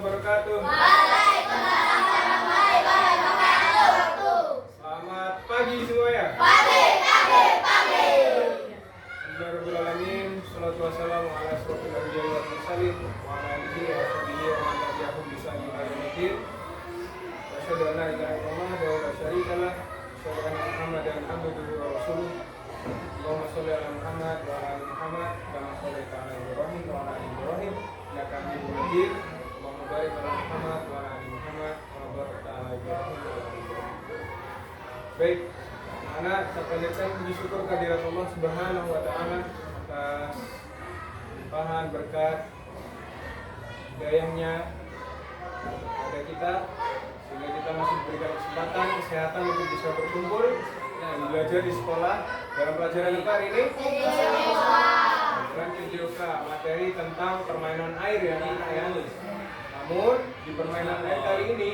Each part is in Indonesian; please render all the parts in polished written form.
wabarakatuh. Waalaikumsalam warahmatullahi wabarakatuh. Selamat pagi semuanya. Pagi. Bismillahirrahmanirrahim. Shalatu wassalamu ala asyrofil anbiya'i wal mursalin wa ala alihi wa sahbihi wa man tabi'ahum bi ihsan ila yaumil asyhadu an la ilaha illallah wa la syarika lah. Asyhadu anna Muhammadan abduhu wa rasuluh. Allahumma shalli ala Muhammad wa ala ali Muhammad kama shallaita ala Ibrahim wa ala ali Ibrahim innaka Hamidum Majid. Allahumma barik ala Muhammad wa ala ali Muhammad kama barakta ala Ibrahim wa ala ali Ibrahim. Baik, anak saya panjatkan puji syukur kehadirat Allah Subhanahu wa taala atas limpahan berkat hidayahnya pada kita sehingga kita masih diberikan kesempatan kesehatan untuk bisa berkumpul dan belajar di sekolah dalam pelajaran apa hari ini? Pelajaran videoka, materi tentang permainan air ya anak ya. Namun di permainan air kali ini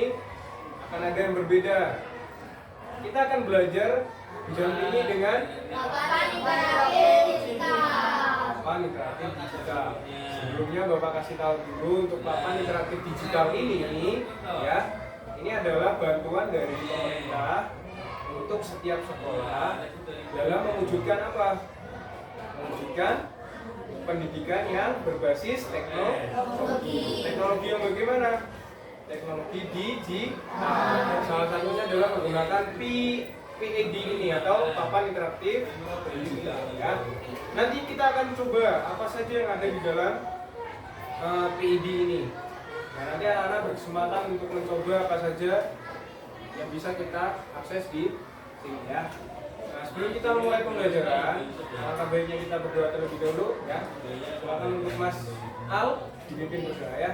akan ada yang berbeda. Kita akan belajar didampingi dengan Papan interaktif digital. papan interaktif digital. Sebelumnya Bapak kasih tahu dulu untuk papan interaktif digital ini ya. Ini adalah bantuan dari pemerintah untuk setiap sekolah dalam mewujudkan apa? Mewujudkan pendidikan yang berbasis teknologi. Teknologi yang bagaimana? Teknologi digital. Salah satunya adalah menggunakan PED ini atau papan interaktif digital ya. Nanti kita akan coba apa saja yang ada di dalam PED ini. Nah, nanti anak-anak berkesempatan untuk mencoba apa saja yang bisa kita akses di sini ya. Nah, sebelum kita mulai pembelajaran, maka baiknya kita berdoa terlebih dahulu ya. Silakan untuk Mas Al dipimpin berdoa ya.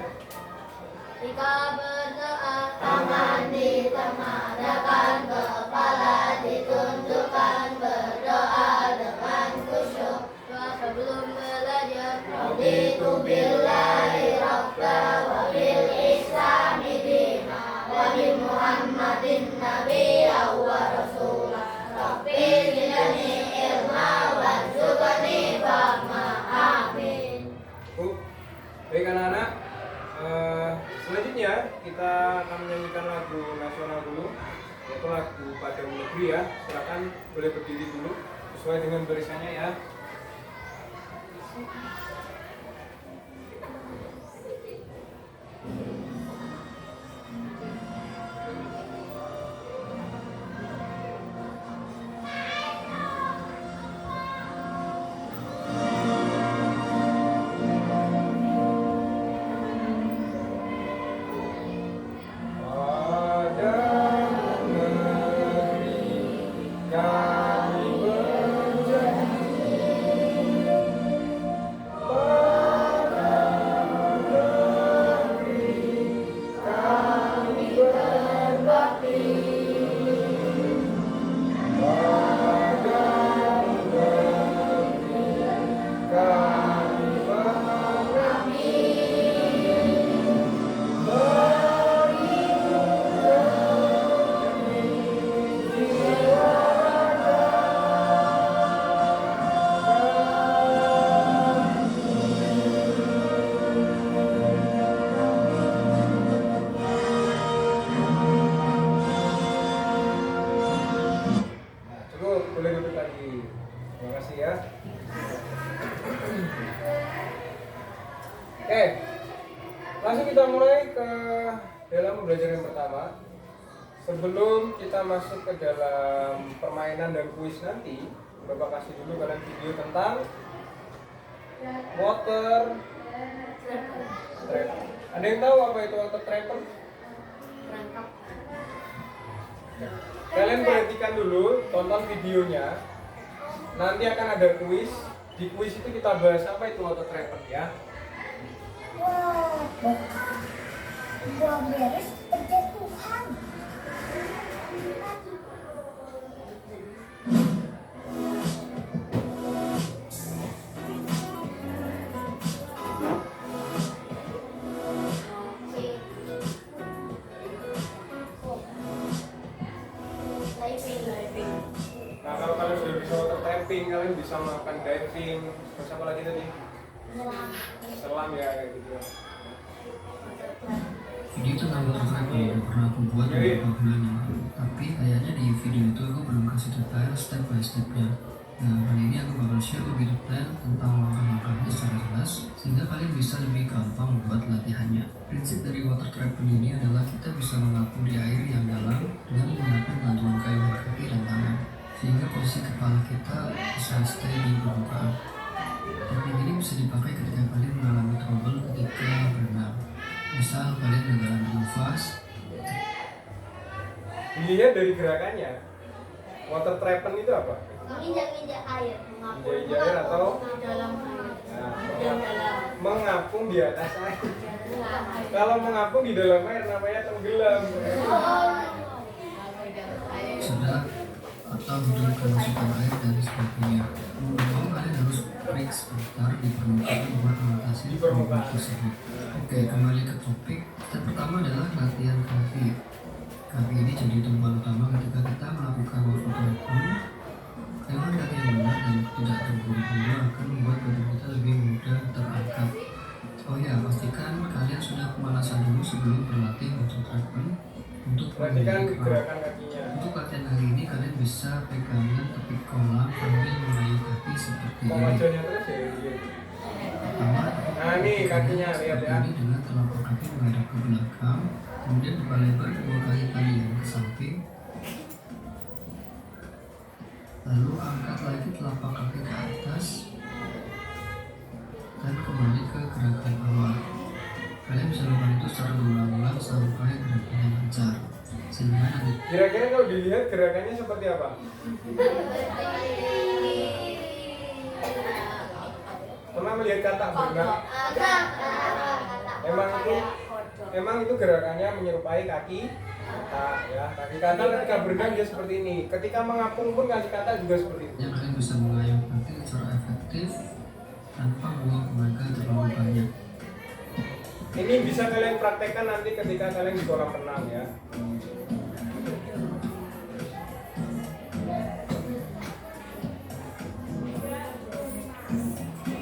Jika berdoa, tangan ditengadahkan, kepala ditundukkan, berdoa dengan khusyuk. Doa sebelum belajar, raditu billahi rabba wa bil islami dina wa bi Muhammadin nabiyya wa rasulah. Rabbi zidni ilma warzuqni fahma. Amin. Baik anak-anak, selanjutnya kita akan menyanyikan lagu nasional dulu, yaitu lagu Padamu Negeri ya. Silakan boleh berdiri dulu sesuai dengan barisannya ya. Boleh duduk lagi. Terima kasih ya. Oke, langsung kita mulai ke dalam pembelajaran yang pertama. Sebelum kita masuk ke dalam permainan dan kuis nanti, Bapak kasih dulu kalian video tentang water trapper. Ada yang tahu apa itu water trapper? Kalian perhatikan dulu, tonton videonya. Nanti akan ada kuis. Di kuis itu kita bahas apa itu water trapper ya. Wah, beres berjatuhan. Nah, kalau kalian sudah bisa water trapping, kalian bisa melakukan diving, terus apa lagi tadi? Selam ya kayak gitu. Video tentang water trapping udah pernah aku buat beberapa bulan yang lalu, tapi kayaknya di video itu aku belum kasih detail step by stepnya. Nah, kali ini aku bakal share lebih detail tentang langkah-langkahnya secara jelas, sehingga kalian bisa lebih gampang membuat latihannya. Prinsip dari water trapping ini adalah kita bisa mengapung di air yang dalam dengan menggunakan bantuan kayu kaki dan tangan, sehingga posisi kepala kita bisa stay di permukaan. Teknik ini bisa dipakai ketika kalian mengalami trouble ketika berenang. Misal kalian gagal bernafas. Dilihat dari gerakannya, water trapping itu apa? Menginjak-injak air, Menginjak air atau di dalam air. Nah, mengapung di atas air. Kalau mengapung di dalam air namanya tenggelam. Sedang atau hidup kemasukan air dan sebagainya. Mau kalian harus break sebentar di permukaan buat mengatasi problem tersebut. Oke, kembali ke topik. Step pertama adalah latihan kaki. Kaki ini jadi tumpuan utama ketika kita melakukan water trapping. Lewat kaki yang benar dan tidak terburu-buru akan membuat badan kita lebih mudah terangkat. Oh ya, pastikan kalian sudah pemanasan dulu sebelum berlatih water trapping. Untuk Perhatikan gerakan kakinya. Untuk latihan kali ini kalian bisa pegangan tepi kolam sambil mengayuh kaki seperti ini. Memajanya terus ya. Pertama, Nah, ini kakinya lihat ya. ini dengan telapak kaki menghadap ke belakang, kemudian buka lebar kedua kaki kalian ke samping. Lalu angkat lagi telapak kaki ke atas dan kembali ke gerakan awal. Kalian bisa lakukan itu secara berulang-ulang sampai gerakannya lancar. Sehingga nanti Kira-kira kalau dilihat gerakannya seperti apa? Pernah melihat katak berenang? Emang itu gerakannya menyerupai kaki kata ya. Kaki kata ketika berenang dia seperti ini. Ketika mengapung pun kaki kata juga seperti itu. kalian bisa mengayuh kaki secara efektif tanpa buang tenaga terlalu banyak. Ini bisa kalian praktekkan nanti ketika kalian di kolam renang ya.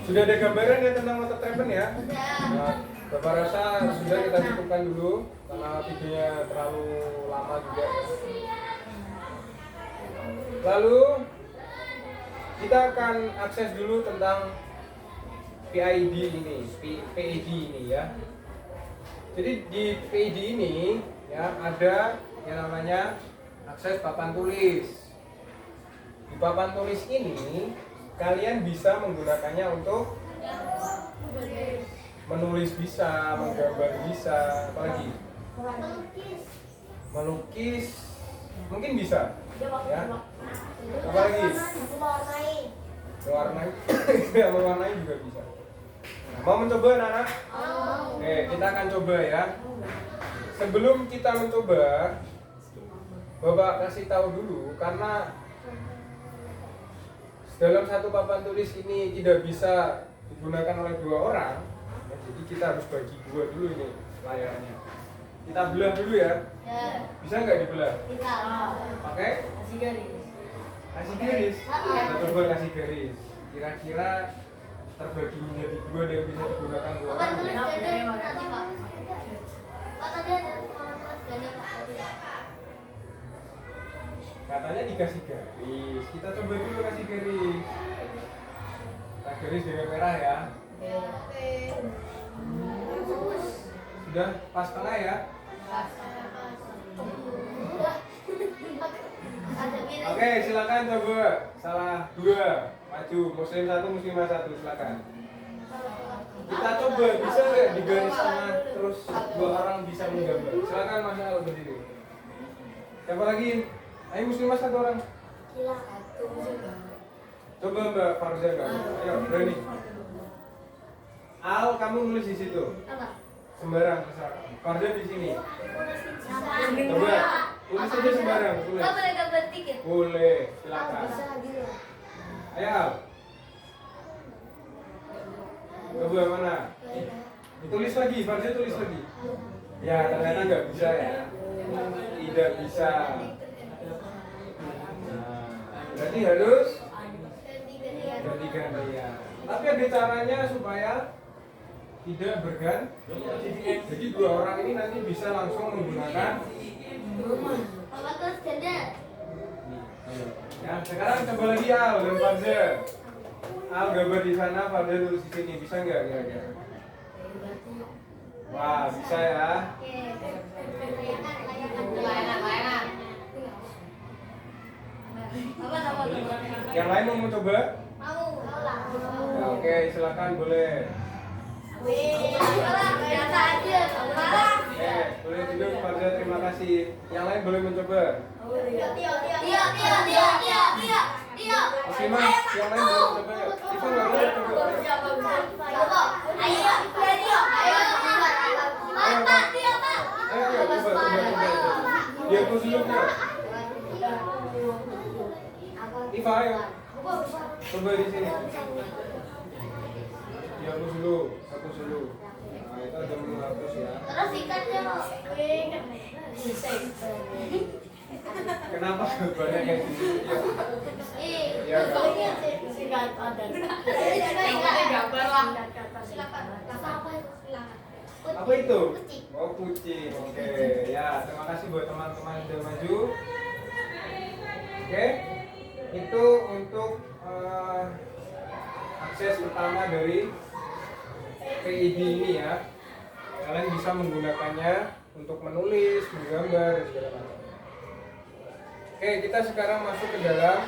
Sudah ada gambaran ya tentang water trapping ya? Nah, Bapak rasa sudah kita cukupkan dulu karena videonya terlalu lama juga ya. Lalu kita akan akses dulu tentang PID ini, PID ini ya. Jadi di PID ini ya ada yang namanya akses papan tulis. Di papan tulis ini kalian bisa menggunakannya untuk menulis bisa, menggambar bisa, apalagi melukis mungkin bisa ya. Apalagi mewarnai juga bisa. Nah, mau mencoba anak-anak? Oke, kita akan coba ya. Sebelum kita mencoba, Bapak kasih tahu dulu karena dalam satu papan tulis ini tidak bisa digunakan oleh dua orang, ya, jadi kita harus bagi dua dulu ini layarnya. Kita belah dulu ya. Bisa nggak dibelah? Pakai? Kasih garis. Kita coba kasih garis. Kira-kira terbagi menjadi dua dan bisa digunakan dua orang. Katanya dikasih garis. Kita coba dulu kasih garis. Kita garis dengan merah ya. Sudah pas tengah ya. Oke, silakan coba. Salah dua, maju. Muslim satu, muslimah satu, silakan. Kita coba bisa nggak di garis tengah terus dua orang bisa menggambar. Silakan Mas Al berdiri. Siapa lagi? Ayo muslimah satu orang. Coba Mbak Farza gambar. Ayo berani. Al, kamu nulis di situ. Sembarang terserah. Farza di sini. Coba tulis aja sembarang. Tulis. Boleh, silakan. Ayo Al. Coba mana? Tulis lagi, Farza tulis lagi. Ya ternyata nggak bisa ya. Tidak bisa. Nah, berarti harus ganti-gantian. Tapi ada caranya supaya tidak berganti. Jadi dua orang ini nanti bisa langsung menggunakan. Apa terus ganda? Ya, sekarang coba lagi Al dan Farza. Al gambar di sana, Farza tulis di sini. Bisa nggak kira-kira? Wah, bisa ya. Layangan. Apa? Yang lain mau mencoba? Mau. Ya, oke, silakan boleh. Biasa aja. Boleh duduk Farza, terima kasih. Yang lain boleh mencoba. Tio. Oke mas, yang lain boleh mencoba ya. Itu nggak boleh coba. Ayo, Ayo, coba. Dia aku dulu ya. Iva, ayo. Coba di sini. Dia aku dulu. Nah, itu ada menghapus ya. Terus ikatnya Kenapa banyak yang di sini? Ya. Apa itu? Oh, kucing. Oke. Ya, terima kasih buat teman-teman yang sudah maju. Oke. Itu untuk akses pertama dari PID ini ya. Kalian bisa menggunakannya untuk menulis, menggambar, dan segala macam. Oke, kita sekarang masuk ke dalam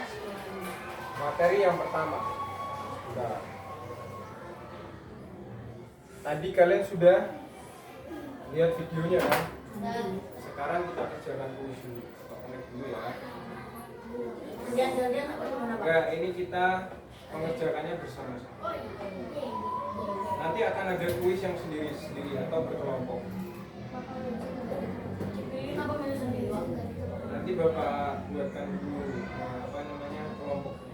materi yang pertama. Nah, tadi kalian sudah lihat videonya kan? Sekarang kita kerjakan kuis dulu. Connect dulu ya. Enggak, ini kita mengerjakannya bersama-sama. Nanti akan ada kuis yang sendiri-sendiri atau berkelompok. Nanti Bapak buatkan dulu kelompoknya.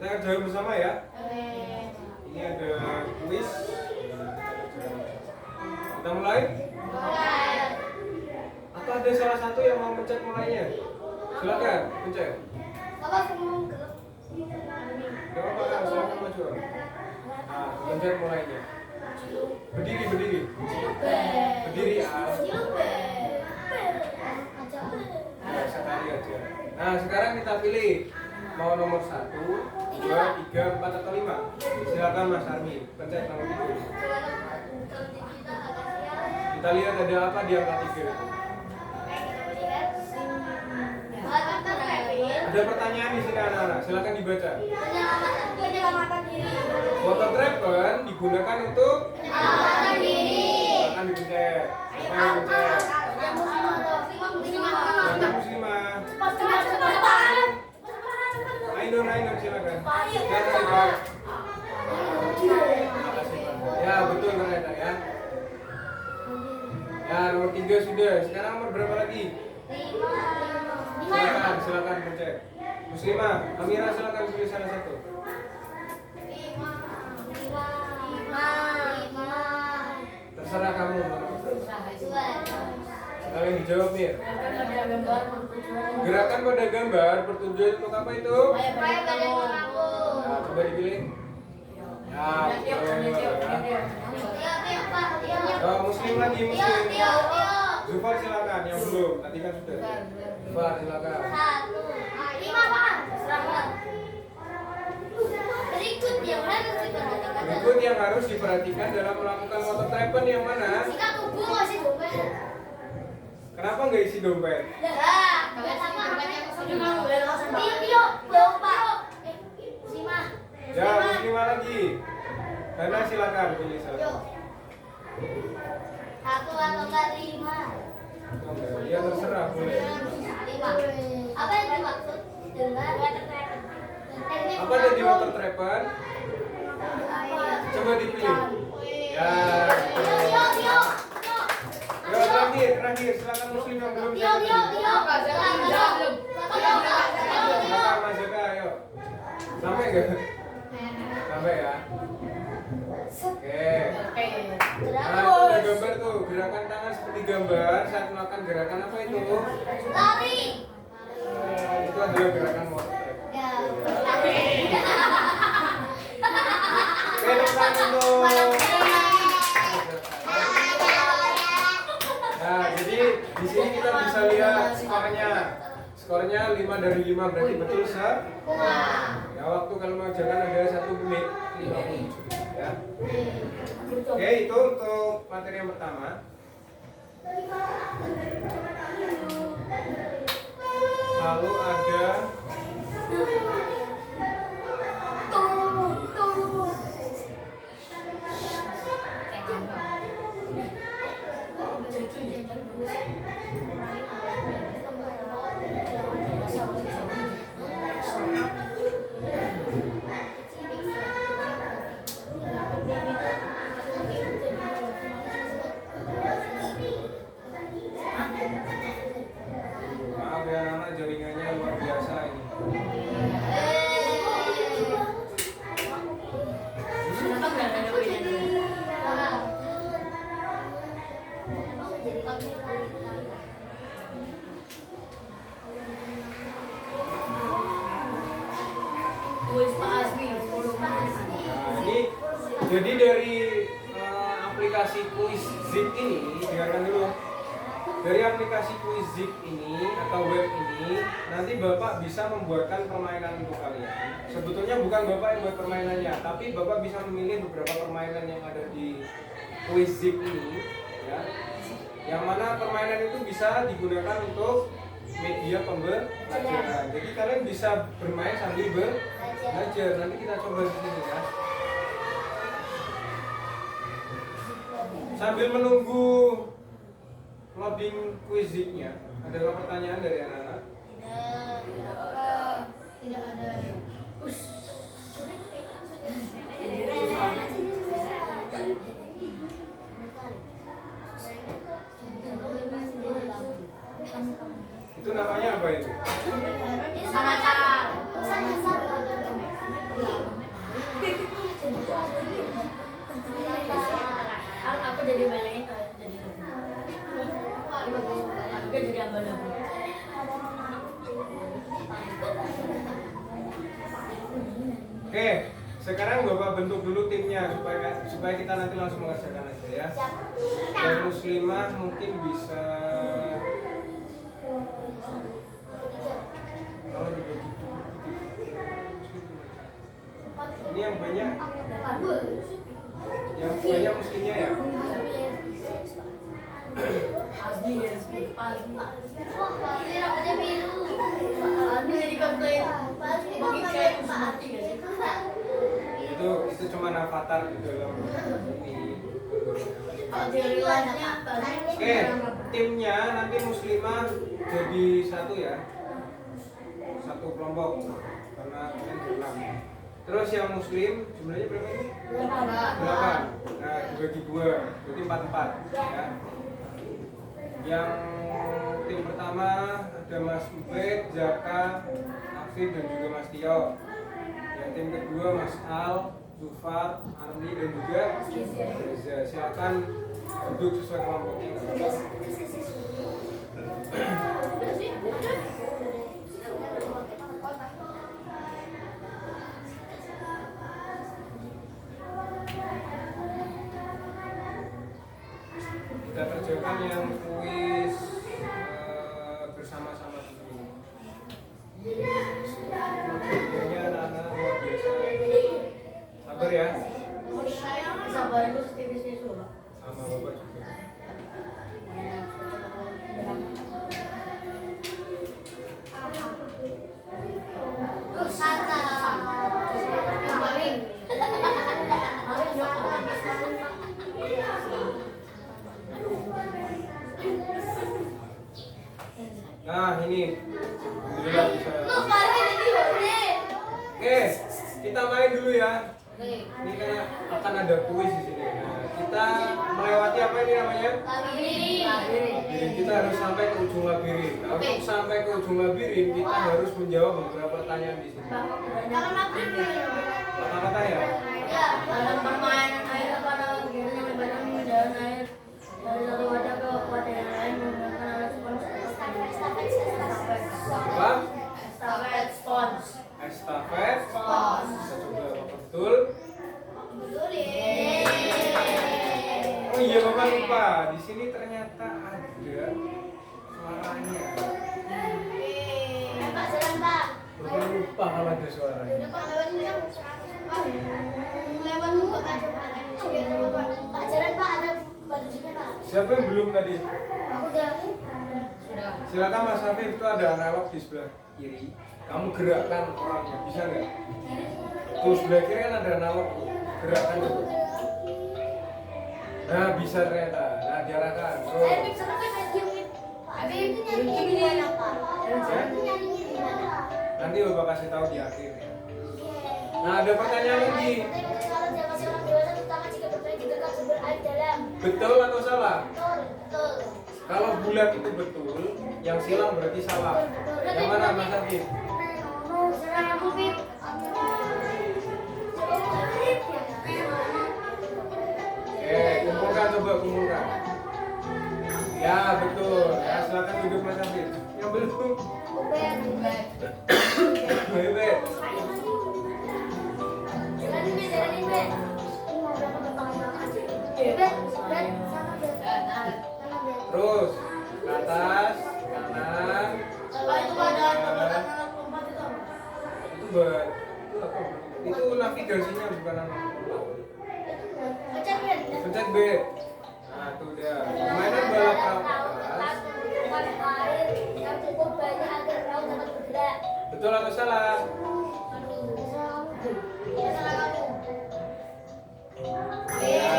Kita kerjakan bersama ya. Ini ada kuis. Kita mulai. Atau ada salah satu yang mau pencet mulainya? Silakan pencet. Gak apa-apa, silakan maju. Nah, pencet mulainya. Berdiri. Berdiri Al. Nah, sekali aja. Nah, sekarang kita pilih mau nomor 1, 2, 3, 4 atau 5. Silakan Mas Armi, pencet nomor 3. Kita lihat ada apa di angka 3. Ada pertanyaan di sini anak-anak, silakan dibaca. Penyelamatan diri. Water treatment digunakan untuk Penyelamatan diri. silakan dipencet. Siapa yang pencet? Yang muslimah. Ainun silakan. Ya betul ternyata ya. Ya nomor 3 sudah. Sekarang nomor berapa lagi? 5. Silakan pencet. Muslimah, Amira silakan pilih salah satu. 5. Terserah kamu. Kalian dijawab nih. Gerakan pada gambar bertujuan untuk apa itu? Nah, coba dipilih. Ya, oh, muslim lagi, muslim. Zufar silakan, yang belum. Tadi kan sudah. Zufar silakan. 5. Berikut yang harus diperhatikan dalam melakukan water treatment yang mana? Sikat tubuh masih dompet. Kenapa nggak isi dompet? Video, bawa. Ya, muslimah lagi. Hana silakan pilih Yuk. satu. 1 atau enggak 5? Ya terserah boleh. 5. Apa yang dimaksud dengan Apa ada di water trepan? Coba dipilih. Ya. Ya terakhir silakan muslim yang belum Tio. Silakan Mas Jaka, ayo. Sampai enggak? Sampai ya. Oke. Nah, itu ada gambar tuh, gerakan tangan seperti gambar saat melakukan gerakan apa itu? Lari. Itu adalah gerakan water trap. Ya. Oke, depan untuk. Nah, jadi di sini kita bisa lihat skornya. Skornya 5 dari 5 berarti betul semua. Ya, waktu kalau mengerjakan ada 1 menit 57 ya. Oke, itu untuk materi yang pertama. Lalu ada maaf ya anak jaringannya luar biasa ini. Nah, ini jadi dari aplikasi Quizzik ini, dengarkan dulu. Dari aplikasi Quizzik ini atau web ini, nanti Bapak bisa membuatkan permainan untuk kalian. Sebetulnya bukan Bapak yang buat permainannya, tapi Bapak bisa memilih beberapa permainan yang ada di Quizzik ini, ya. Yang mana permainan itu bisa digunakan untuk media pembelajaran. Jadi kalian bisa bermain sambil belajar. Nanti kita coba di sini ya. Sambil menunggu loading Quizziknya, ada pertanyaan dari anak-anak? Tidak ada. Itu namanya apa itu? Aku jadi main jadi aku jadi abal-abal. Oke, sekarang Bapak bentuk dulu timnya supaya kita nanti langsung mengerjakan aja ya. Yang muslimah mungkin bisa kalau dibagi ini yang banyak muslimnya ya. Asli ya, asli. Wah, pasti rambutnya biru. Asli jadi komplain. Bagi kayak mati gak sih? Itu cuma avatar di dalam ini. Kalau di real life-nya apa? Oke, timnya nanti muslimah jadi satu ya, satu kelompok karena kalian berenam. Terus yang muslim jumlahnya berapa ini? 8. Nah dibagi 2, berarti 4 ya. Yang tim pertama ada Mas Ubed, Jaka, Afif dan juga Mas Tio. Yang tim kedua Mas Al, Zufar, Arni dan juga Reza. Silakan duduk sesuai kelompoknya. Kita kerjakan yang kuis bersama-sama dulu. Ini anak-anak luar biasa. Sabar ya. Sabar itu setipisnya suruh. Sama Bapak juga. Santa. Yang paling. Harus ini. Alhamdulillah bisa. Oke, kita main dulu ya. Ini kayak akan ada kuis di sini. Nah, kita melewati apa ini namanya? Labirin. Kita harus sampai ke ujung labirin. Nah, untuk sampai ke ujung labirin, kita harus menjawab beberapa pertanyaan di sini. Kata-kata ya? Ada permainan air apa nama yang lebaran menjalan air dari satu wadah ke wadah yang lain menggunakan alat spons. Apa? Estafet spons. Estafet. Spons. Kita coba apa betul? Oh iya Bapak lupa. Di sini ternyata ada suaranya. Bapak lupa kalau ada suaranya. Siapa yang belum tadi? Silakan Mas Hafif, itu ada analog di sebelah kiri. Kamu gerakkan orangnya, bisa nggak? Tuh sebelah kiri kan ada analog tuh. Gerakkan dulu. Nah bisa ternyata. Nah diarahkan. Nanti Bapak kasih tahu di akhir ya. Nah ada pertanyaan lagi. Betul atau salah? Kalau bulat itu betul, yang silang berarti salah. Yang mana Mas Hafif? Kumpulkan, coba kumpulkan. Ya betul. Ya silakan duduk Mas Hafif. Yang belum? Bebek. Terus ke atas, kanan. Itu ada alat lompat itu apa? Itu apa? Itu navigasinya bukan analog. Pencet B. Nah, itu dia. Permainan balap perahu. Betul atau salah? Ya.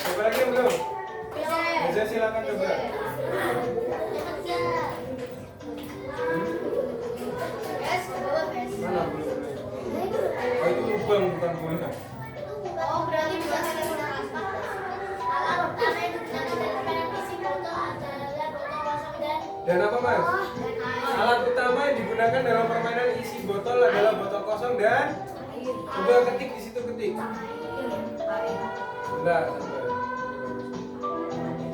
Coba lagi yang belum? Bisa silakan coba. Mana belum? Oh itu lubang bukan bola. Oh berarti bukan Dan apa Mas? Alat utama yang digunakan dalam permainan isi botol adalah botol kosong dan coba ketik di situ ketik. Enggak, sabar.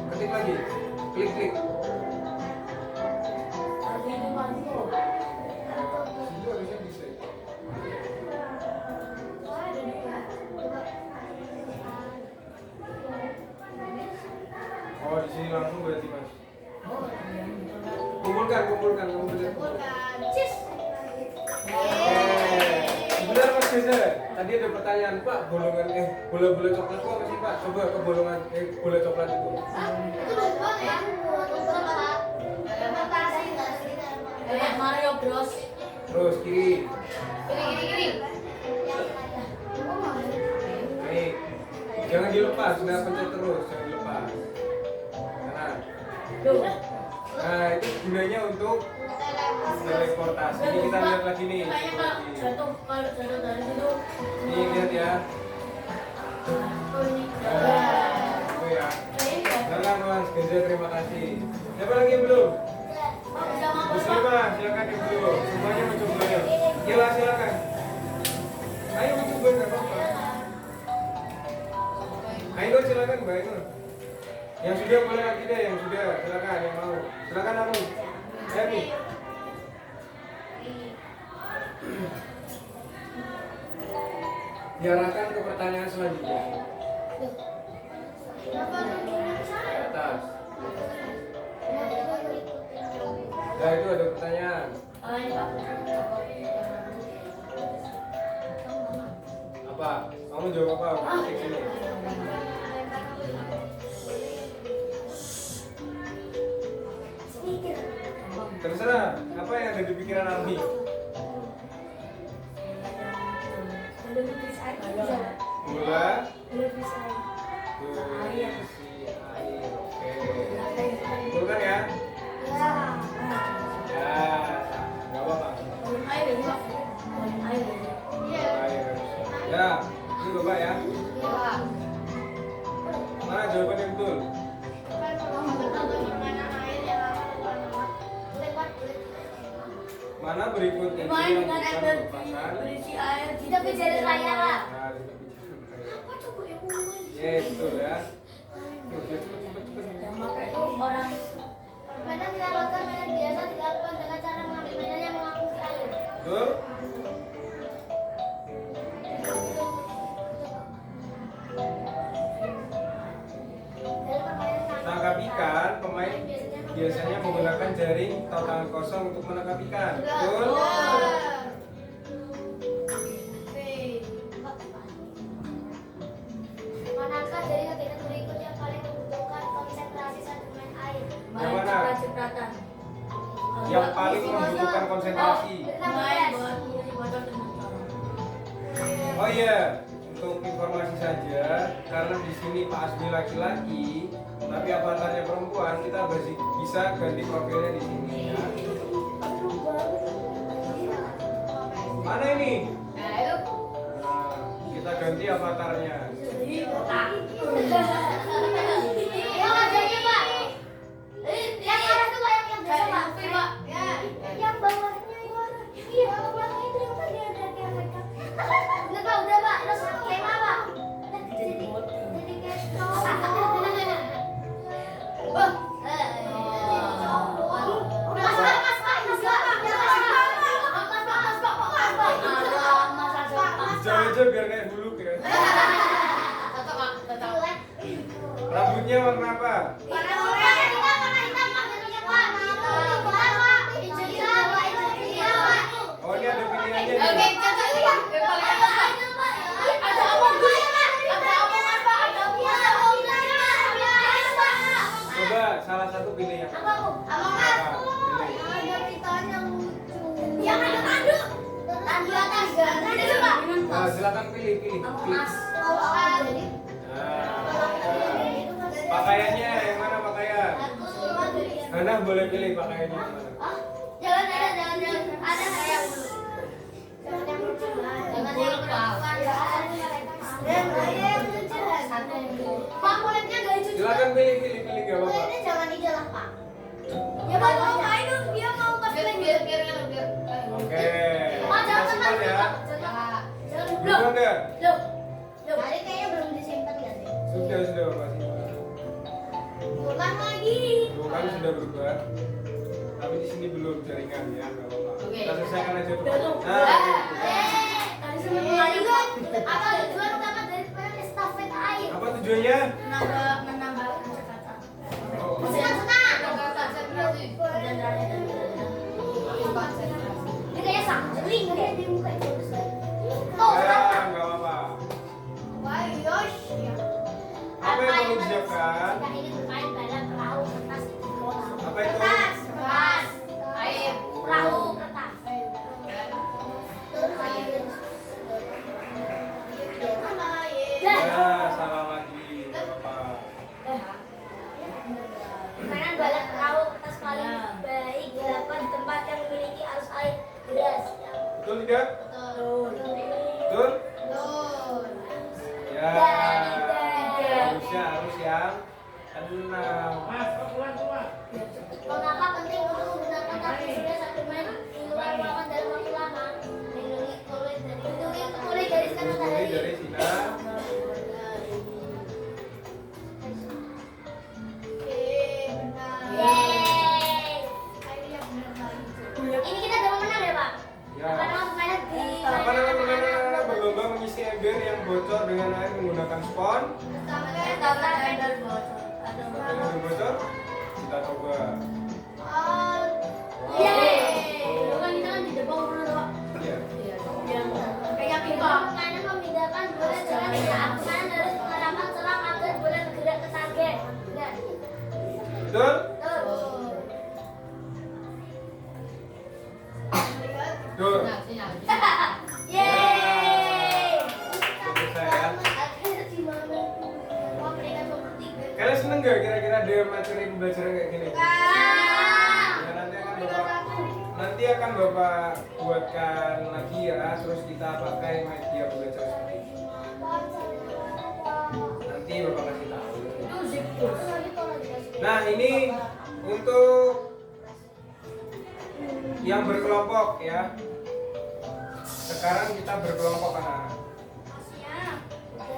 Ketik lagi. Klik. Situ harusnya bisa. Oh, di sini langsung berarti Mas. Kumpulkan, kamu benar. Benar Mas Geza. Tadi ada pertanyaan Pak, bolongan bola-bola coklat itu apa sih Pak? Coba ke bolongan bola coklat itu. Kayak Mario Bros. Terus kiri. Kiri. Baik. Jangan dilepas, sudah pencet terus, jangan dilepas. Kanan. Nah, itu gunanya untuk teleportasi. Ini kita lihat lagi nih. Kayaknya kalau jatuh dari situ. Ini lihat ya. Itu ya. Silakan Mas Geza, terima kasih. Siapa lagi yang belum? Muslimah, silakan yang belum. Semuanya mencoba ya. Gila, silakan. Ayo mencoba nggak apa-apa. Ayo silakan Mbak Ainur. Yang sudah boleh lagi deh, yang sudah silakan yang mau. Silakan aku. Happy. Diarahkan ke pertanyaan selanjutnya. Ke atas. Nah itu ada pertanyaan. Apa? Kamu jawab apa? Ketik sini. Terserah, apa yang ada di pikiran Ami? Gula, besi air, oke. Kumpulkan ya. Mana berikut ini Bermain yang dengan bukan ember merupakan berisi air Di tepi jalan raya lah. Nah, di tepi jalan raya. Apa coba yang ngomong? Ya, betul ya. Cepet. yang pakai itu orang Permainan dilakukan mainan biasa dilakukan dengan cara mengambil mainan yang mengapung di air. Betul? Dalam permainan Tangkap ikan, pemain biasanya menggunakan jaring atau tangan kosong untuk menangkap ikan. Betul? Manakah dari kegiatan berikut yang paling membutuhkan konsentrasi saat bermain air? main mana? cipratan. Yang paling membutuhkan konsentrasi. Main buat mengisi botol dengan corong. Oh iya, untuk informasi saja, karena di sini Pak Asmi laki-laki, tapi avatarnya perempuan, kita bisa ganti profilnya di sini ya. Mana ini? Nah, kita ganti avatarnya. Yang wajahnya Pak. Yang arah tuh Pak, yang biasa Pak. Yang bawahnya itu ada. Iya, yang belakang itu yang tadi ada kayak mereka. Udah Pak, udah Pak. Terus kayak apa Pak? Jadi kayak Wah. Hijau aja biar kayak buluk ya. Rambutnya warna apa? Oh ini ada pilihannya nih. Coba salah satu pilih yang apa? Pilih. Nah, silakan pilih. Nah, pakaiannya yang mana pakaian? Hana boleh pilih pakaiannya yang mana? Jangan ada kayak bulu. Jangan yang lucu. Jangan yang Pak, kulitnya gak lucu. Silakan pilih gak apa-apa. Kulitnya jangan hijau lah Pak. Ya Pak, mau main dong, dia mau cosplay. Biar. Oke. Pak, jangan Simpan teman ya. Jangan. Bisa enggak? Loh. Tadi kayaknya belum disimpan ya sih. Sudah Bapak simpan. Ulang lagi. Tuh kan sudah berubah. Tapi di sini belum jaringan ya, enggak apa-apa. Kita selesaikan aja dulu. Nah, Tadi sebelum mulai kan, apa tujuan utama dari permainan estafet air? apa tujuannya? menambah kata-kata. Oh, Senang-senang. Ini kayak sangling kayak di muka itu. Tuh, ya, apa? enggak apa-apa. Wah, yosh. Apa yang perlu disiapkan? Jika ingin bermain dalam perahu kertas di kolam. Apa itu? Kertas, air, perahu kertas. Terus air. Ya, salah lagi. Enggak apa-apa. Permainan balap perahu kertas paling baik dilakukan di tempat yang memiliki arus air deras. Betul tidak? Betul? Ya. Harus yang enam. Mengapa penting untuk menggunakan kaki surya saat bermain? Menghilangkan lawan dalam waktu lama, melindungi kulit dari sinar Mulai matahari. dari sinar. Yeay. Ini kita udah menang ya Pak? Ya. Apa nama permainan di Apa nama permainan berlomba mengisi ember yang bocor dengan air menggunakan spon? Ada bocor. Ember bocor? Kita coba. Yeay. Dulu kan kita kan di depan dulu Pak. Iya. Yang kayak pipa. Permainan memindahkan bola dengan tidak permainan harus mengarahkan selang agar bola bergerak ke target. Ya. Betul? Tuh. Betul. Yeay. Selesai ya. Akhirnya di mana? Wah, peringkat nomor 3. Kalian seneng gak kira-kira ada materi pembelajaran kayak gini? Ya, nanti akan Bapak buatkan lagi ya, terus kita pakai media belajar seperti ini. Nanti Bapak kasih tahu. Itu zip tuh. Nah, ini untuk yang berkelompok ya. Sekarang kita berkelompok anak-anak.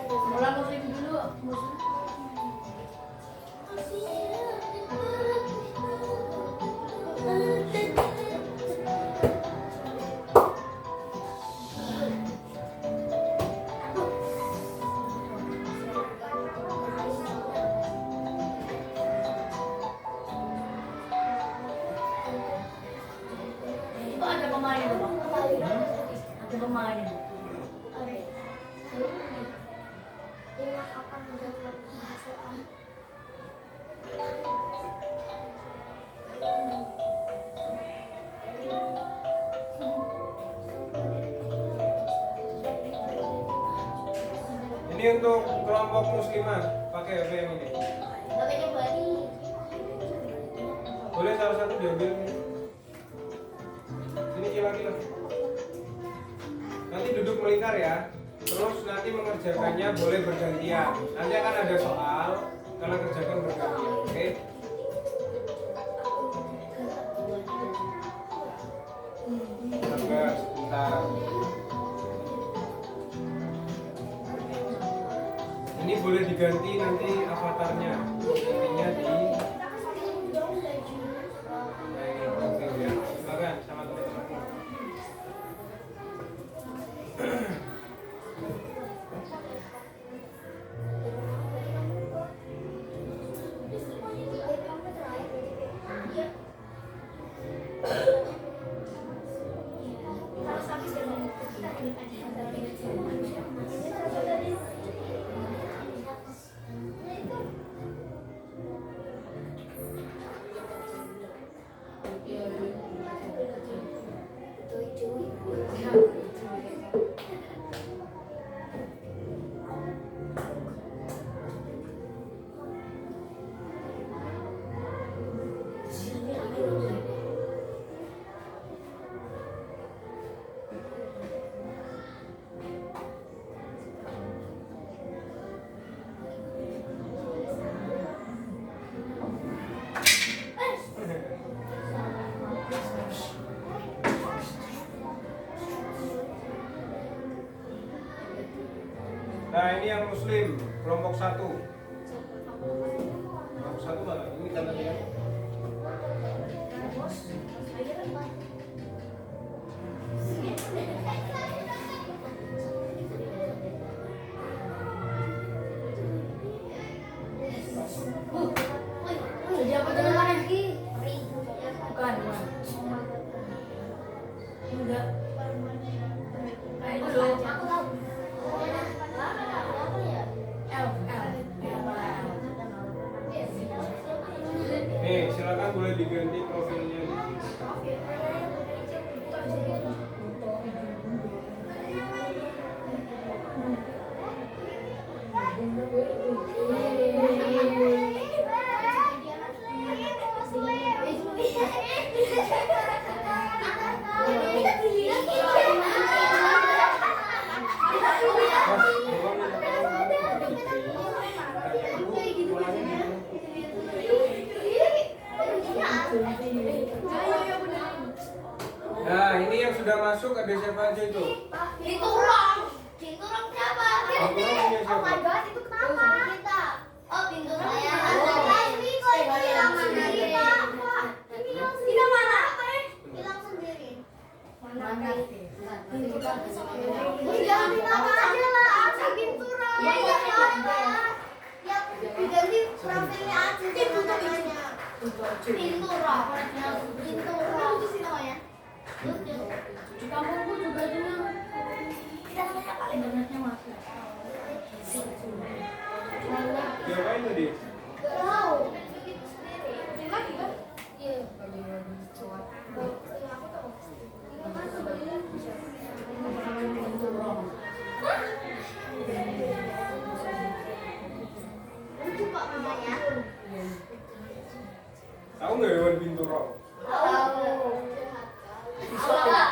Mulai musik dulu, musik. Itu ada pemain itu, Bang. Ada pemain. Ini untuk kelompok muslimah pakai HP yang ini. Bapak coba nih. Boleh salah satu diambil. Ini kira-kira. Nanti duduk melingkar ya. Terus nanti mengerjakannya boleh bergantian. Nanti akan ada soal karena kerjakan bergantian. Oke? Sabar, sebentar. Ini boleh diganti nanti avatarnya. Gantinya di oke ya. Silakan sama teman-teman. Nah ini yang muslim kelompok 1. Kelompok 1 mana? Ini kan tadi ya. Siapa jalan mana? Bukan, bukan. Enggak. Kayak itu loh. Nih silakan boleh diganti profilnya. Nah ini yang sudah masuk ada siapa aja itu? Binturong. Binturong siapa? Binturong punya siapa? Oh my god, itu kenapa? Kita. Oh, binturong saya. Ini kok hilang sendiri, Pak? Hilang mana? Hilang sendiri. Mana? Jangan nama aja lah, Aca binturong. Ya, ya, ya. Diganti profilnya aja itu namanya. Binturong. Binturong itu sih namanya. Di kampungku juga dulu. Paling banyaknya masuk. Diapain tadi? Tahu. Lagi kan? Iya. Lucu Pak namanya. Tahu nggak hewan binturong? Tahu. Apa?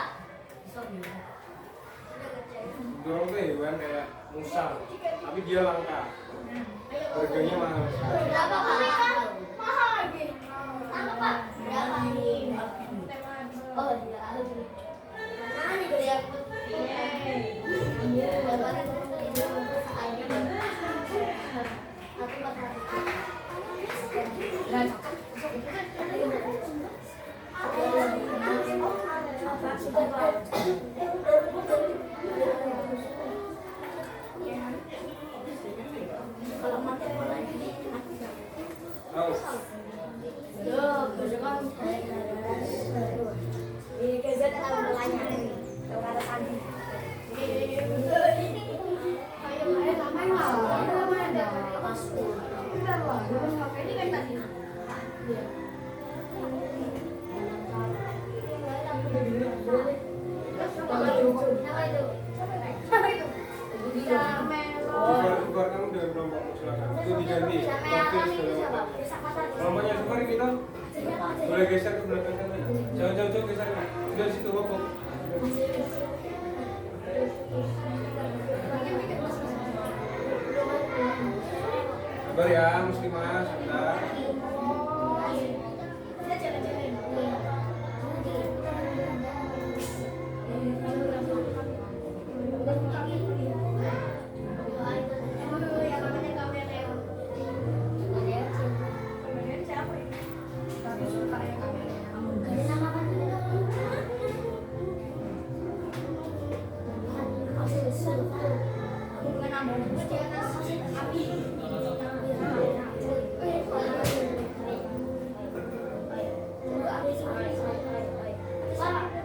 Binturong tuh hewan kayak musang, tapi dia langka. Harganya mahal. Berapa Pak? Mahal lagi. Apa Pak? Berapa? Oh iya, mana nih beli aku? Kalau mati apa lagi? Tahu. Yo, berjalan Di KZ kalau bertanya nih, kalau ada tadi. Ayo, main lah. Masuk. Udah lah, ini kan tadi. Sufar kamu dengan kelompok silakan. Itu diganti. Kelompoknya Sufar ini toh. Boleh geser ke belakang sana. Jauh-jauh geser. Sudah di situ Bobo. Sabar ya, muslimah, sebentar.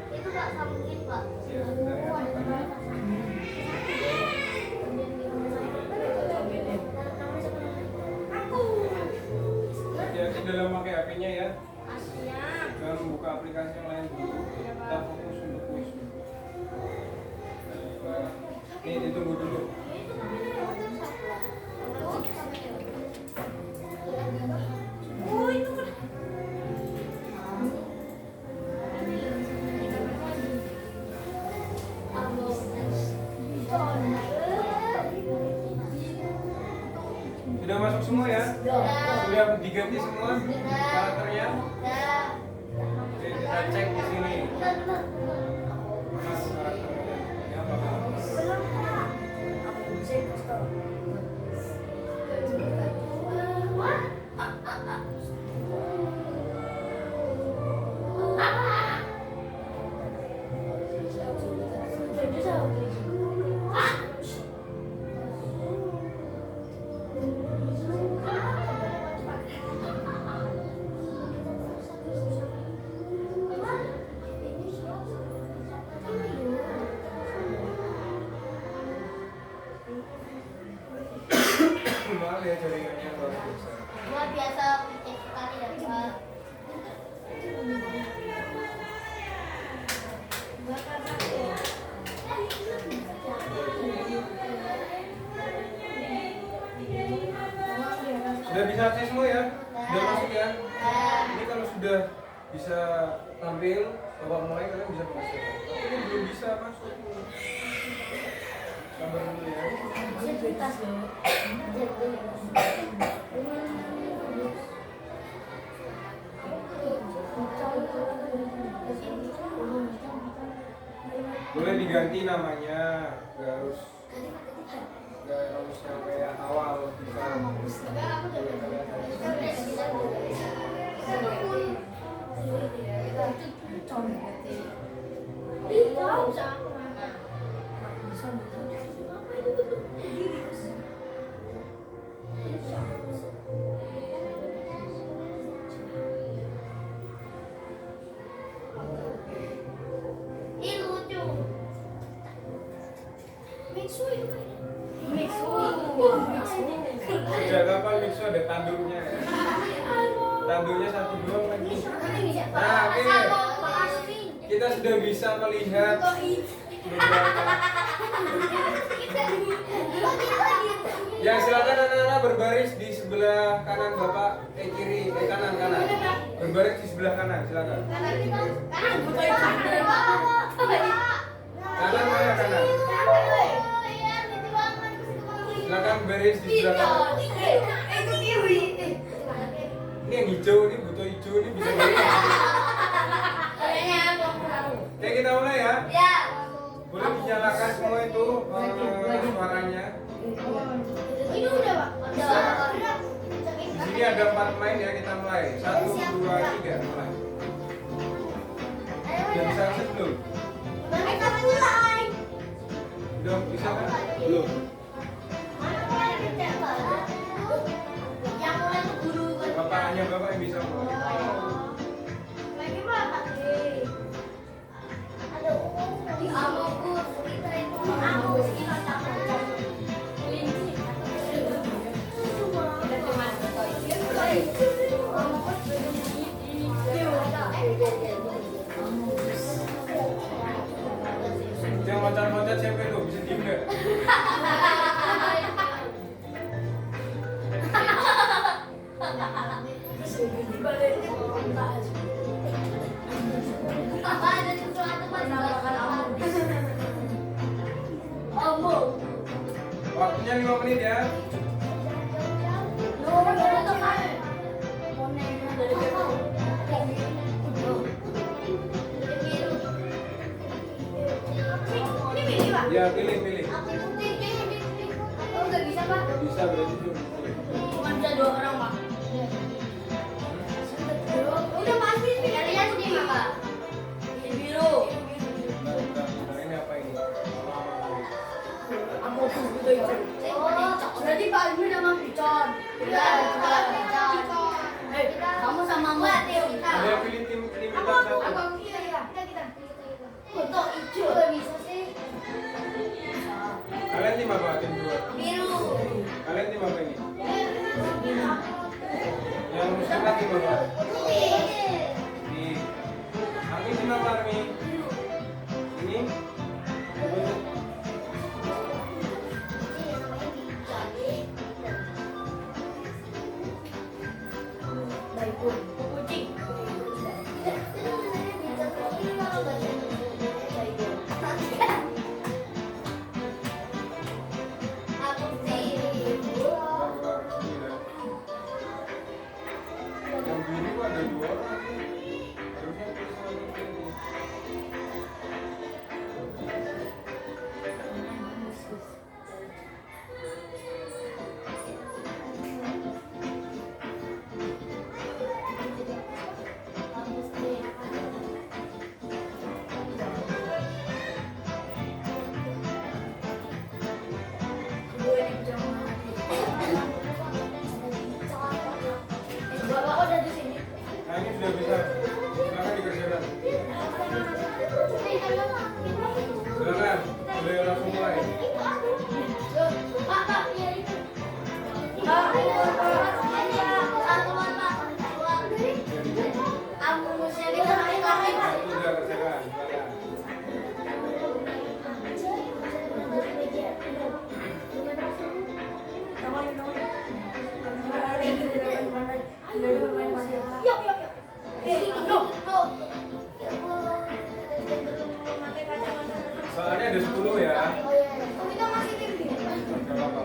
Itu Pak, sambungin Pak. Ya, sebentar ya. Jadi dalam pakai HP-nya ya. Jangan buka aplikasi yang lain dulu. Kita fokus untuk kuis dulu. Ini ditunggu dulu. Sudah masuk semua ya? Sudah diganti semua karakternya? Oke, kita cek di sini. Mana karakternya? Ini apa karakternya? Maaf ya jaringannya luar biasa. Luar biasa cek sekali ya Pak. Sudah bisa akses semua ya? Sudah masuk ya? Ini kalau sudah bisa tampil, bapak mulai kalian bisa masuk. Tapi ini belum bisa masuk. Sabar dulu ya. Boleh diganti namanya, nggak harus yang kayak awal bisa. Ih lucu. Mixu itu kan? Sejak kapan Mixu ada tanduknya ya? Tanduknya satu doang lagi. Nah, oke. Kita sudah bisa melihat beberapa. Ya silakan anak-anak berbaris di sebelah kanan bapak, kiri, kanan. Berbaris di sebelah kanan, silakan. Kanan mana kanan? Silakan baris di sebelah kanan. Ini yang hijau, ini butuh hijau, ini bisa baris. dengarkan semua itu suaranya. Ini udah Pak. Udah. Di sini ada 4 pemain ya, kita mulai. 1, 2, 3, mulai. Udah bisa akses belum? Kita mulai. Udah bisa kan? Belum. Yang mulai tuh guru. Bapaknya bapak yang bisa mulai. Lagi Pak. Ada di Amokus kita itu Amokus kita sama kelinci. Yang loncat-loncat siapa itu? Bisa diem gak? Apa ada sesuatu Pak? Omong. Waktunya 5 menit ya. Ya pilih. Gak bisa berarti cuma. Cuma bisa 2 orang, Pak. Udah pasti pilihannya sendiri Pak. Ini biru. Nah, ini apa ini? Aku juga itu. Berarti Pak Almi sama Picon. Kamu sama Mbak. Ada yang pilih tim bintang 1. Untuk hijau bisa sih. Kalian tim apa? Tim 2. Biru. Kalian tim apa ini? Yang muslimah tim apa? Di Armi tim apa Armi? Ini? Kucing. Yang biru ada 2 orang. Harusnya pilih satu tim. Bapak udah di sini. Nah ini sudah bisa. Silakan dikerjakan. Silakan. Boleh langsung mulai. Pak, ya itu. Itu sudah kerjakan. Silakan. Soalnya ada 10 ya. Kita masih tim B. Gak apa-apa.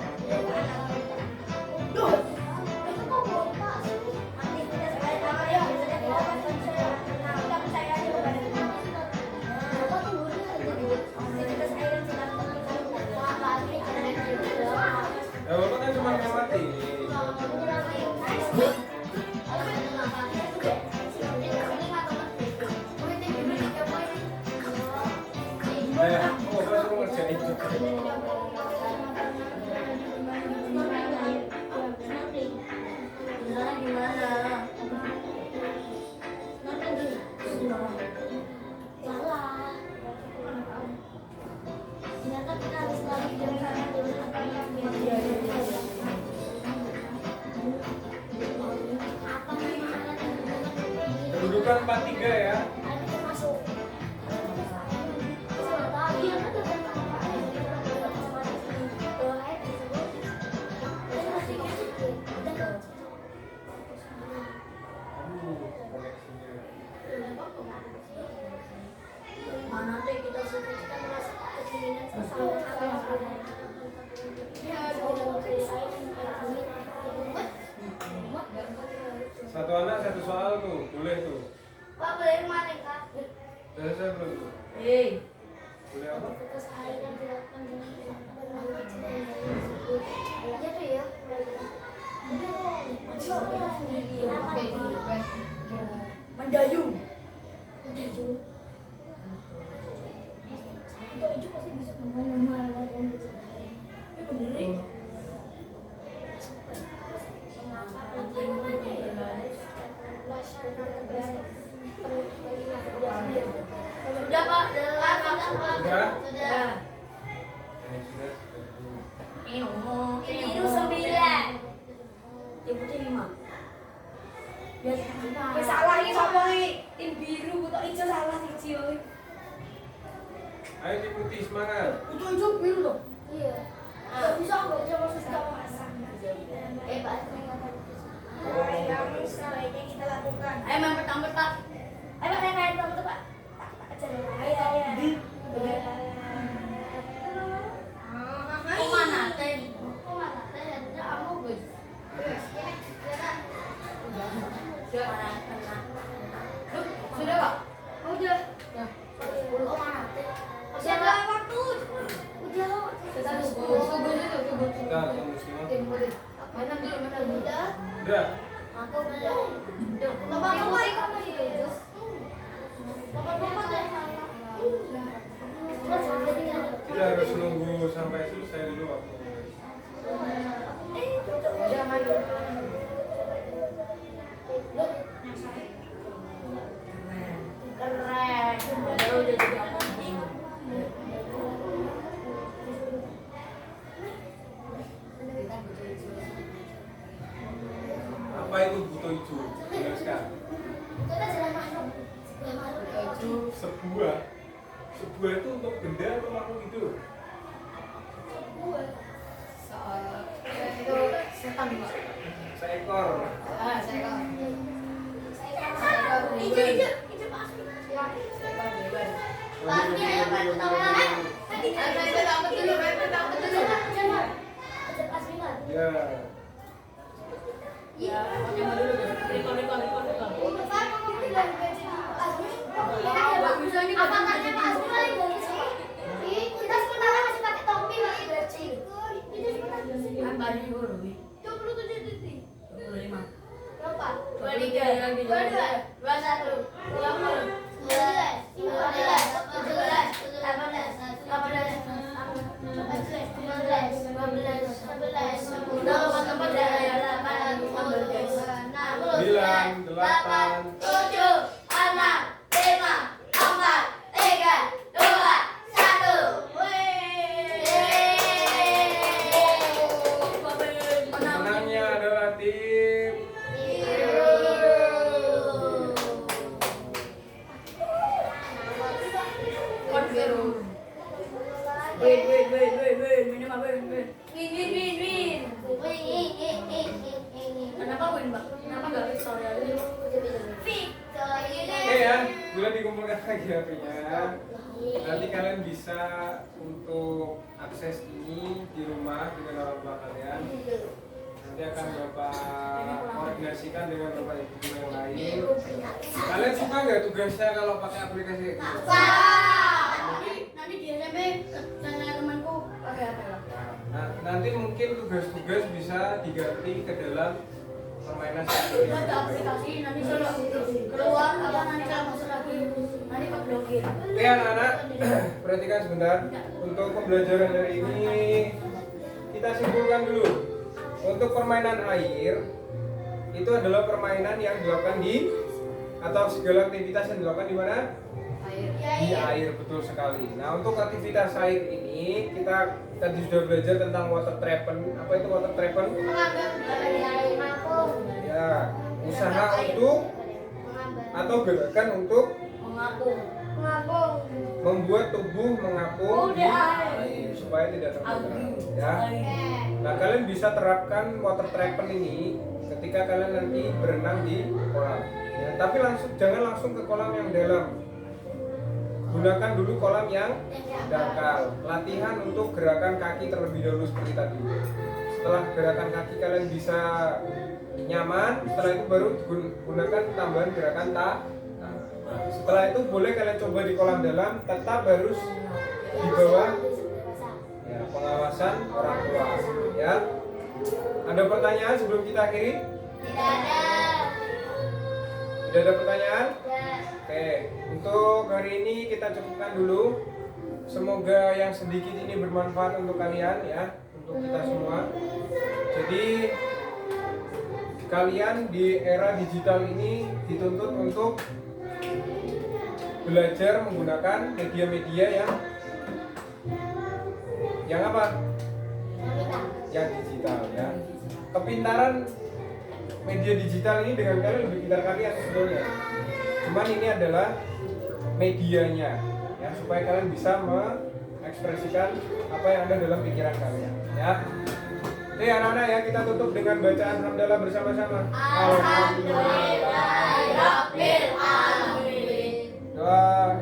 Ya bapak kan cuma ngamati. Oh bapak suruh ngerjain juga. Misalnya gimana? Ternyata kita harus lagi dengan Kedudukan 4-3 ya. Mana tuh kita suka kita merasa keinginan Satu anak satu soal tuh, boleh tuh. Pak boleh mana Kak? Selesai belum tuh? Hei, Boleh apa? Aktivitas air yang dilakukan dengan bermain kecil dan ya tuh ya. Mendayung. Itu pasti bisa kemana-mana dan bisa. Sudah Pak, Sudah? Sudah. Ini sudah. Biru 9. Yang putih 5. Ya salah iki sapa iki? Tim biru kok ijo salah siji oi. Ayo tim putih semangat. Itu hijau biru loh. Iya. Kok bisa enggak coba susah masak. Pak. Yang sebaiknya kita lakukan. Ayo main petang-petang. Ayo Pak, main kamu tuh Pak. Tak aja. Ayo. Kok mana teh? Kok mana? Saya tidak mau guys. Sudah. Sudah Pak. Udah. Ya. Kok mana? Masih ada waktu. Udah. Kita tunggu itu. Kita tunggu semua. Tim putih. Mana dulu mana dulu. Udah. Udah. Aku udah. Bapak kamu kamu itu. Bapak deh. Terus sampai tinggal. Kita harus nunggu sampai selesai dulu waktu. Jangan dulu. Keren. Baru udah jadi anjing. Apa itu buto hijau? Jelaskan. Kita jalan masuk. Sebelah masuk. Sebuah. Sebuah itu untuk benda atau makhluk hidup? Itu setan Pak. Seekor. Ah, saya kan. Itu Pak. Lagi ayo Pak pertama. Ya. Ya, pokoknya dulu deh. Rekor. Bagus lagi Avatarnya Pak Asmi lagi bagus. Kita sementara masih pakai topi lagi bersih. Itu sebenarnya. Kan baju dulu. 27 titik. 25. Berapa? 23 lagi. 22, 21, 20, 19, 15, 17, 18, Menangnya adalah tim Win. Minimal win. Win. Kenapa win, Mbak? Kenapa nggak victory aja? Oke ya, boleh dikumpulkan lagi HP-nya. Nanti kalian bisa untuk akses ini di rumah dengan orang tua kalian. Nanti akan Bapak koordinasikan dengan Bapak Ibu yang lain. Kalian suka nggak tugasnya kalau pakai aplikasi kayak gitu? Nanti di SMP tanya temanku pakai apa ya? Nah, nanti mungkin tugas-tugas bisa diganti ke dalam permainan seperti Kita ada aplikasi nanti kalau keluar apa nanti kalau masuk lagi nanti pak blokir. Oke anak-anak, perhatikan sebentar. Untuk pembelajaran hari ini kita simpulkan dulu. Untuk permainan air itu adalah permainan yang dilakukan di atau segala aktivitas yang dilakukan di mana? Di air, betul sekali. Nah, untuk aktivitas air ini kita tadi sudah belajar tentang water treatment. Apa itu water treatment? Ya, usaha untuk atau gerakan untuk Mengapung. membuat tubuh mengapung di air supaya tidak terbenam. Ya. Nah, kalian bisa terapkan water treatment ini ketika kalian nanti berenang di kolam. Ya, tapi jangan langsung ke kolam yang dalam. Gunakan dulu kolam yang dangkal. Latihan untuk gerakan kaki terlebih dahulu seperti tadi. Setelah gerakan kaki kalian bisa nyaman, setelah itu baru gunakan tambahan gerakan tangan. Setelah itu boleh kalian coba di kolam dalam, tetap harus di bawah ya, pengawasan orang tua. Ya. Ada pertanyaan sebelum kita akhiri? Tidak ada. Tidak ada pertanyaan? Ya. Oke, untuk hari ini kita cukupkan dulu. Semoga yang sedikit ini bermanfaat untuk kalian ya, untuk kita semua. Jadi kalian di era digital ini dituntut untuk belajar menggunakan media-media yang apa? Yang digital ya. Kepintaran media digital ini dengan kalian lebih pintar kalian sebetulnya. Cuman ini adalah medianya ya, supaya kalian bisa mengekspresikan apa yang ada dalam pikiran kalian ya. Oke anak-anak ya, kita tutup dengan bacaan hamdalah bersama-sama. Alhamdulillahirabbil alamin. Doa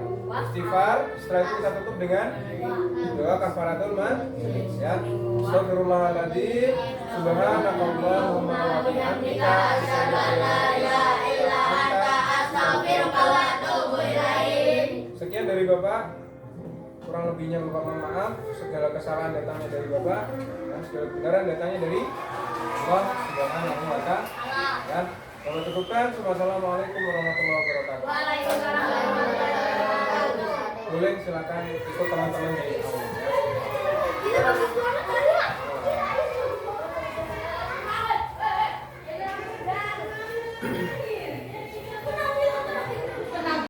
istighfar, setelah itu kita tutup dengan doa kafaratul majlis ya. Astagfirullahaladzim, subhanakallahumma wa bihamdika, asyhadu an la ilaha illa anta, astaghfiruka wa atubu ilaik. Sekian dari Bapak, kurang lebihnya Bapak mohon maaf. Segala kesalahan datangnya dari Bapak dan segala kebenaran datangnya dari Allah Subhanahu wa taala ya. Kalau cukupkan, wassalamualaikum warahmatullahi wabarakatuh. Waalaikumsalam warahmatullahi wabarakatuh. Boleh silakan ikut teman-teman dari awal ya. Kita bagus banget ya. Oh.